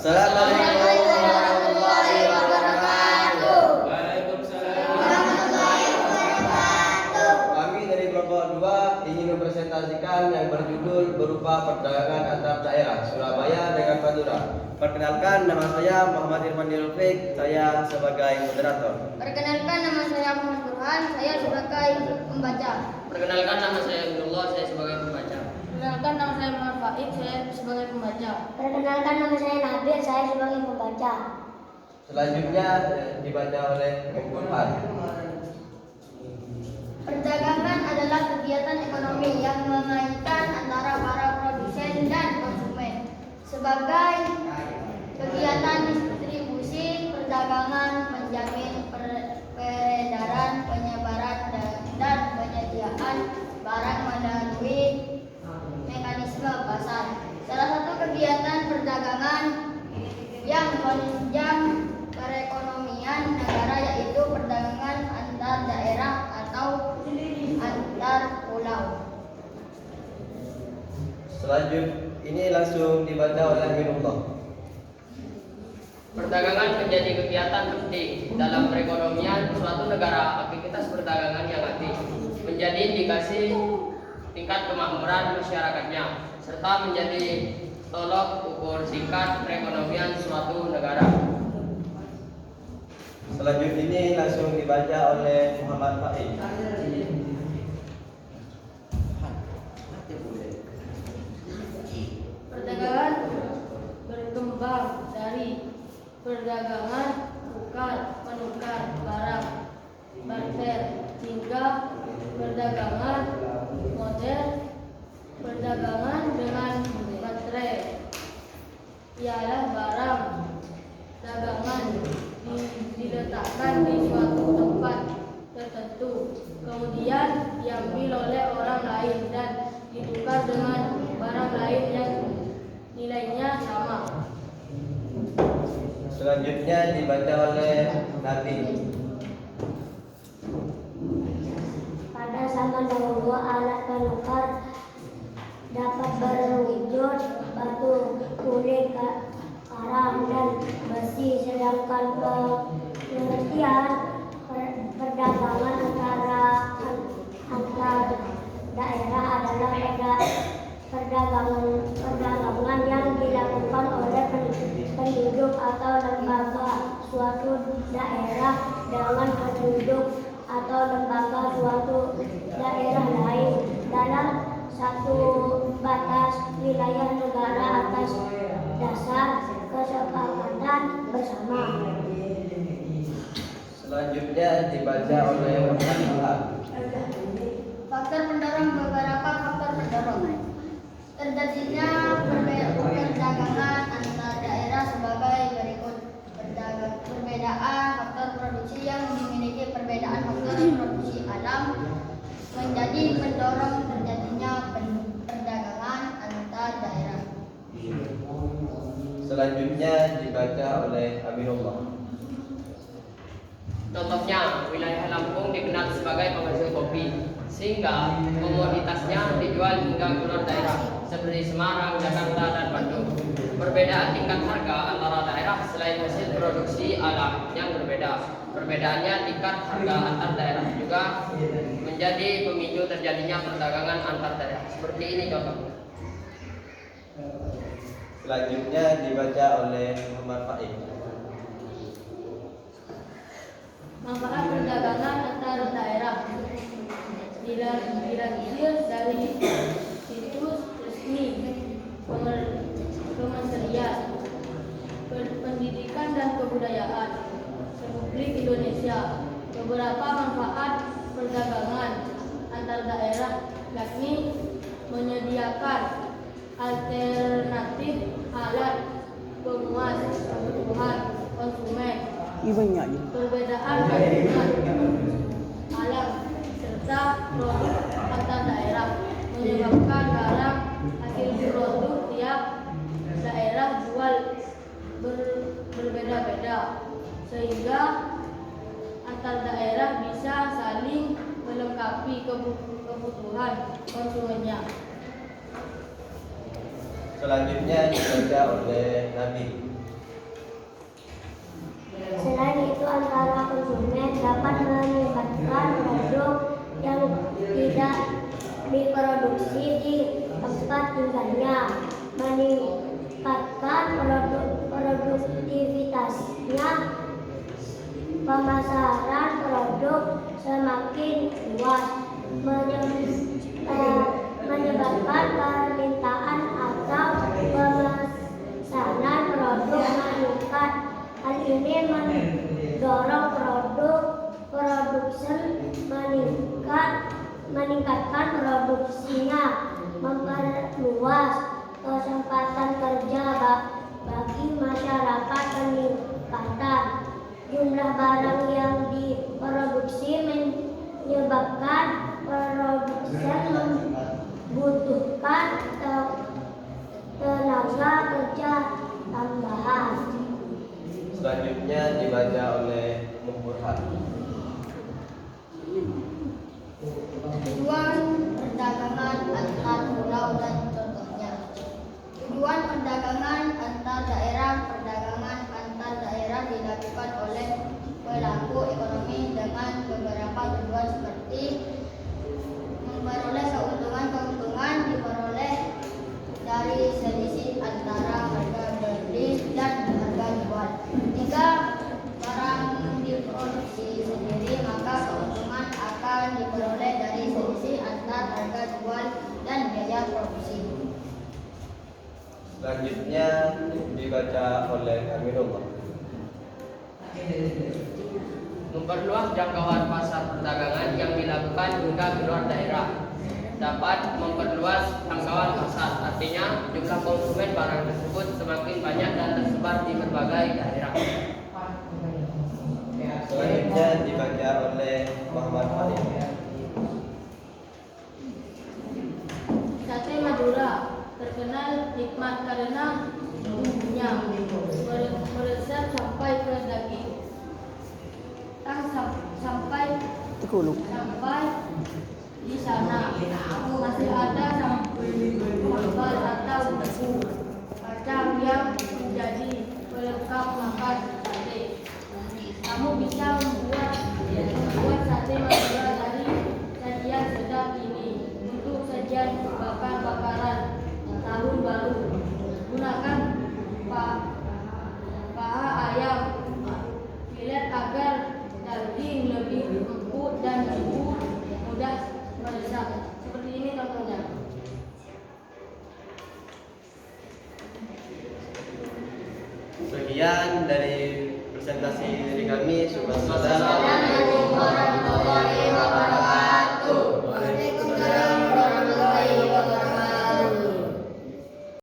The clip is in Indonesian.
Assalamualaikum warahmatullahi wabarakatuh. Waalaikumsalam warahmatullahi wabarakatuh. Kami dari kelompok 2 ingin mempresentasikan yang berjudul berupa perdagangan antar daerah Surabaya dengan Madura. Perkenalkan, nama saya Muhammad Irfan Dilufik, saya sebagai moderator. Perkenalkan, nama saya Muhammad Burhan, saya sebagai pembaca. Perkenalkan, nama saya Abdullah, saya sebagai pembaca. Perkenalkan, nama saya Muhammad Faik, saya sebagai pembaca. Perkenalkan, nama saya Nabil, saya sebagai pembaca. Selanjutnya dibaca oleh Burhan. Perdagangan adalah kegiatan ekonomi yang mengaitkan antara para produsen dan konsumen. Sebagai kegiatan distribusi, perdagangan menjamin peredaran, penyebaran, dan penyediaan barang melalui mekanisme pasar. Salah satu kegiatan perdagangan yang menunjang perekonomian negara yaitu perdagangan antar daerah atau antar pulau. Selanjutnya ini langsung dibaca oleh Aminullah. Perdagangan menjadi kegiatan penting dalam perekonomian suatu negara. Aktivitas perdagangan yang aktif menjadi indikasi tingkat kemakmuran masyarakatnya serta menjadi tolok ukur tingkat perekonomian suatu negara. Selanjutnya ini langsung dibaca oleh Muhammad Faik. Perdagangan berkembang dari perdagangan menukar barang, barter, hingga perdagangan modern. Perdagangan dengan baterai ialah barang dagangan diletakkan di suatu tempat tertentu, kemudian diambil oleh orang lain dan ditukar dengan barang lain yang nilainya sama. Selanjutnya dibaca oleh Nabi. Pada zaman dahulu, alat penukar dapat berwujud batu, kulit, karam, dan besi. Sedangkan pengertian perdagangan antar daerah adalah perdagangan yang dilakukan oleh penduduk atau lembaga suatu daerah dengan penduduk atau lembaga suatu daerah lain dalam satu batas wilayah negara atas dasar kesepakatan bersama. Selanjutnya dibaca oleh Muhammad. Faktor pendorong, beberapa faktor pendorong. Terjadinya perdagangan antar daerah sebagai berikut. Perbedaan faktor produksi yang dimiliki perbedaan faktor produksi alam menjadi pendorong terjadinya perdagangan antar daerah. Selanjutnya dibaca oleh Aminullah. Contohnya, wilayah Lampung dikenal sebagai penghasil kopi, sehingga komoditasnya dijual hingga keluar daerah seperti Semarang, Jakarta, dan Bandung. Perbedaan tingkat harga antara daerah selain hasil produksi alam yang berbeda. Perbedaannya tingkat harga antar daerah juga menjadi pemicu terjadinya perdagangan antar daerah. Seperti ini contohnya. Selanjutnya dibaca oleh Muhammad Faik. Manfaat perdagangan antar daerah dilansir dari situs resmi Kementerian Pendidikan dan Kebudayaan Republik Indonesia. Beberapa manfaat perdagangan antar daerah yakni menyediakan alternatif alat pemuas kebutuhan konsumen, perbedaan kebutuhan alam serta produk antar daerah menyebabkan barang hasil produk tiap daerah jual berbeda-beda sehingga antar daerah bisa saling melengkapi kebutuhan konsumennya. Selanjutnya dibaca oleh Nabi. Selain itu, antara konsumen dapat meningkatkan produk yang tidak diproduksi di tempat tinggalnya, meningkatkan produktivitasnya, pemasaran produk semakin luas, menyebabkan permintaan atau pemesanan produk meningkat. Hal ini mendorong produsen meningkatkan produksinya, memperluas kesempatan kerja bagi masyarakat. Peningkatan jumlah barang yang diproduksi menyebabkan produsen membutuhkan tenaga kerja tambahan. Selanjutnya dibaca oleh Burhan. Tujuan perdagangan antar pulau dan contohnya. Tujuan perdagangan antar daerah. Perdagangan antar daerah dilakukan oleh pelaku ekonomi dengan beberapa tujuan seperti memperoleh keuntungan diperoleh dari selisih antara harga beli dan harga jual. Jika barang diproduksi sendiri, maka keuntungan akan diperoleh dari selisih antara harga jual dan biaya produksi. Selanjutnya dibaca oleh Aminullah. Memperluas jangkauan pasar perdagangan yang dilakukan hingga keluar daerah. Dapat memperluas jangkauan pasar, artinya jumlah konsumen barang tersebut semakin banyak dan tersebar di berbagai daerah. Selanjutnya dibaca oleh Muhammad Halim. Sate Madura terkenal nikmat karena bumbunya meresap sampai ke daging. Sampai di sana masih ada sambal atau bumbu kacang yang menjadi pelengkap makan sate. Kamu bisa membuat sate Madura dari sajian sedap ini. Untuk sajian bakar-bakaran tahun baru, gunakan paha ayam filet agar daging lebih empuk dan bumbu mudah meresap. Seperti ini contohnya. Sekian dari presentasi dari kami. Assalamualaikum Assalamualaikum warahmatullahi